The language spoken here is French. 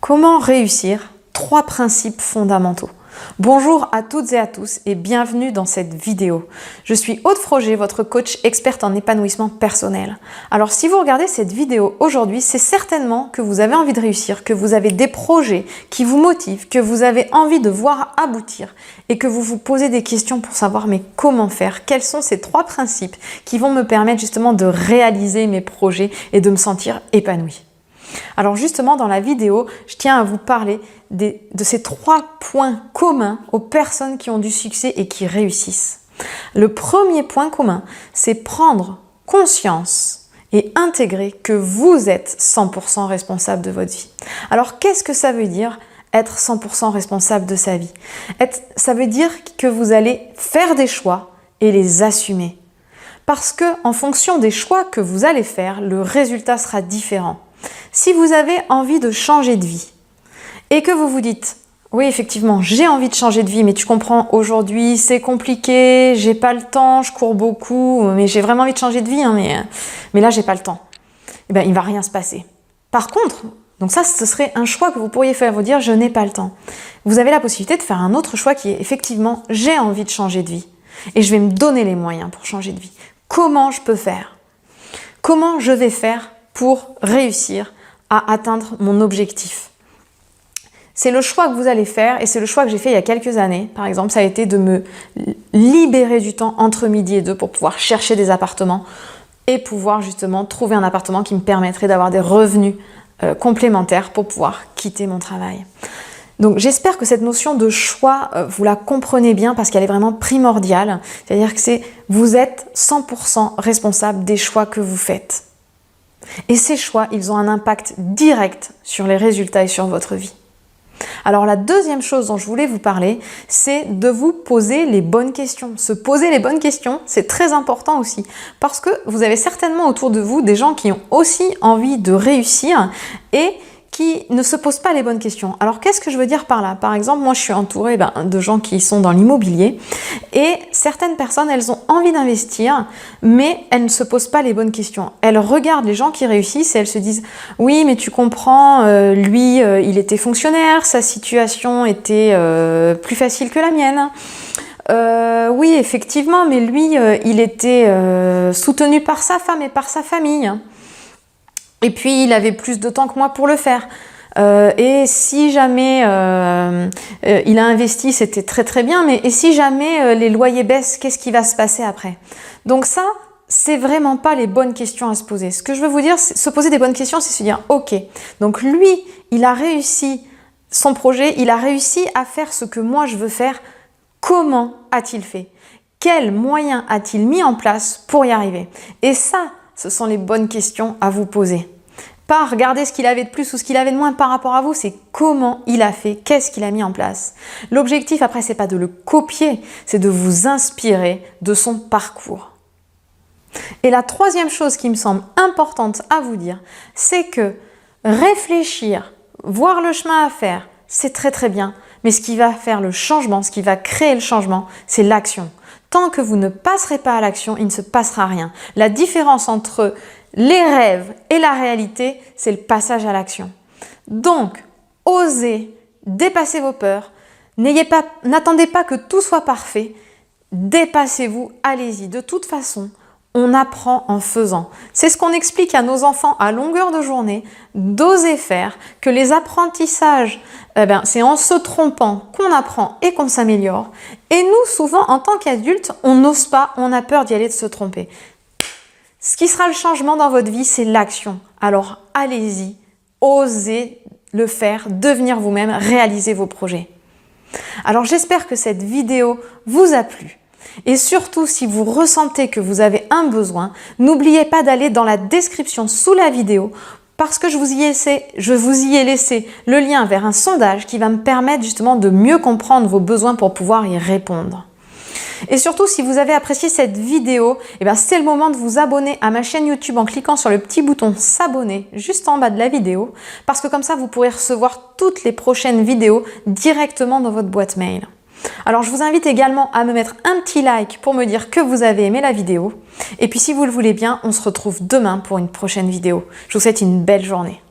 Comment réussir? 3 principes fondamentaux. Bonjour à toutes et à tous et bienvenue dans cette vidéo. Je suis Aude Froger, votre coach experte en épanouissement personnel. Alors si vous regardez cette vidéo aujourd'hui, c'est certainement que vous avez envie de réussir, que vous avez des projets qui vous motivent, que vous avez envie de voir aboutir et que vous vous posez des questions pour savoir mais comment faire? Quels sont ces 3 principes qui vont me permettre justement de réaliser mes projets et de me sentir épanouie? Alors justement, dans la vidéo, je tiens à vous parler de ces 3 points communs aux personnes qui ont du succès et qui réussissent. Le premier point commun, c'est prendre conscience et intégrer que vous êtes 100% responsable de votre vie. Alors qu'est-ce que ça veut dire être 100% responsable de sa vie? Ça veut dire que vous allez faire des choix et les assumer. Parce que en fonction des choix que vous allez faire, le résultat sera différent. Si vous avez envie de changer de vie et que vous vous dites « Oui, effectivement, j'ai envie de changer de vie, mais tu comprends, aujourd'hui, c'est compliqué, j'ai pas le temps, je cours beaucoup, mais j'ai vraiment envie de changer de vie, hein, mais là, j'ai pas le temps. » Eh bien, il va rien se passer. Par contre, donc ça, ce serait un choix que vous pourriez faire, vous dire « Je n'ai pas le temps ». Vous avez la possibilité de faire un autre choix qui est effectivement « J'ai envie de changer de vie et je vais me donner les moyens pour changer de vie. Comment je peux faire? Comment je vais faire pour réussir à atteindre mon objectif? C'est le choix que vous allez faire et c'est le choix que j'ai fait il y a quelques années. Par exemple, ça a été de me libérer du temps entre midi et 2 pour pouvoir chercher des appartements et pouvoir justement trouver un appartement qui me permettrait d'avoir des revenus complémentaires pour pouvoir quitter mon travail. Donc j'espère que cette notion de choix, vous la comprenez bien parce qu'elle est vraiment primordiale. C'est-à-dire que vous êtes 100% responsable des choix que vous faites. Et ces choix, ils ont un impact direct sur les résultats et sur votre vie. Alors la deuxième chose dont je voulais vous parler, c'est de vous poser les bonnes questions. Se poser les bonnes questions, c'est très important aussi. Parce que vous avez certainement autour de vous des gens qui ont aussi envie de réussir et qui ne se posent pas les bonnes questions. Alors qu'est-ce que je veux dire par là? Par exemple, moi je suis entourée de gens qui sont dans l'immobilier et certaines personnes, elles ont envie d'investir, mais elles ne se posent pas les bonnes questions. Elles regardent les gens qui réussissent et elles se disent « Oui, mais tu comprends, lui, il était fonctionnaire, sa situation était plus facile que la mienne. Oui, effectivement, mais lui, il était soutenu par sa femme et par sa famille. » Et puis, il avait plus de temps que moi pour le faire. Et si jamais il a investi, c'était très très bien, mais et si jamais les loyers baissent, qu'est-ce qui va se passer après? Donc ça, c'est vraiment pas les bonnes questions à se poser. Ce que je veux vous dire, c'est se poser des bonnes questions, c'est se dire, ok, donc lui, il a réussi son projet, il a réussi à faire ce que moi je veux faire. Comment a-t-il fait? Quels moyens a-t-il mis en place pour y arriver? Et ça, ce sont les bonnes questions à vous poser. Pas regarder ce qu'il avait de plus ou ce qu'il avait de moins par rapport à vous, c'est comment il a fait, qu'est-ce qu'il a mis en place. L'objectif après, c'est pas de le copier, c'est de vous inspirer de son parcours. Et la troisième chose qui me semble importante à vous dire, c'est que réfléchir, voir le chemin à faire, c'est très très bien, mais ce qui va faire le changement, ce qui va créer le changement, c'est l'action. Tant que vous ne passerez pas à l'action, il ne se passera rien. La différence entre les rêves et la réalité, c'est le passage à l'action. Donc, osez dépasser vos peurs. N'attendez pas que tout soit parfait. Dépassez-vous, allez-y. De toute façon, on apprend en faisant. C'est ce qu'on explique à nos enfants à longueur de journée, d'oser faire, que les apprentissages, c'est en se trompant qu'on apprend et qu'on s'améliore. Et nous, souvent, en tant qu'adultes, on n'ose pas, on a peur d'y aller, de se tromper. Ce qui sera le changement dans votre vie, c'est l'action. Alors, allez-y, osez le faire, devenir vous-même, réaliser vos projets. Alors, j'espère que cette vidéo vous a plu. Et surtout, si vous ressentez que vous avez un besoin, n'oubliez pas d'aller dans la description sous la vidéo parce que je vous y ai laissé le lien vers un sondage qui va me permettre justement de mieux comprendre vos besoins pour pouvoir y répondre. Et surtout, si vous avez apprécié cette vidéo, c'est le moment de vous abonner à ma chaîne YouTube en cliquant sur le petit bouton s'abonner juste en bas de la vidéo parce que comme ça, vous pourrez recevoir toutes les prochaines vidéos directement dans votre boîte mail. Alors je vous invite également à me mettre un petit like pour me dire que vous avez aimé la vidéo. Et puis si vous le voulez bien, on se retrouve demain pour une prochaine vidéo. Je vous souhaite une belle journée.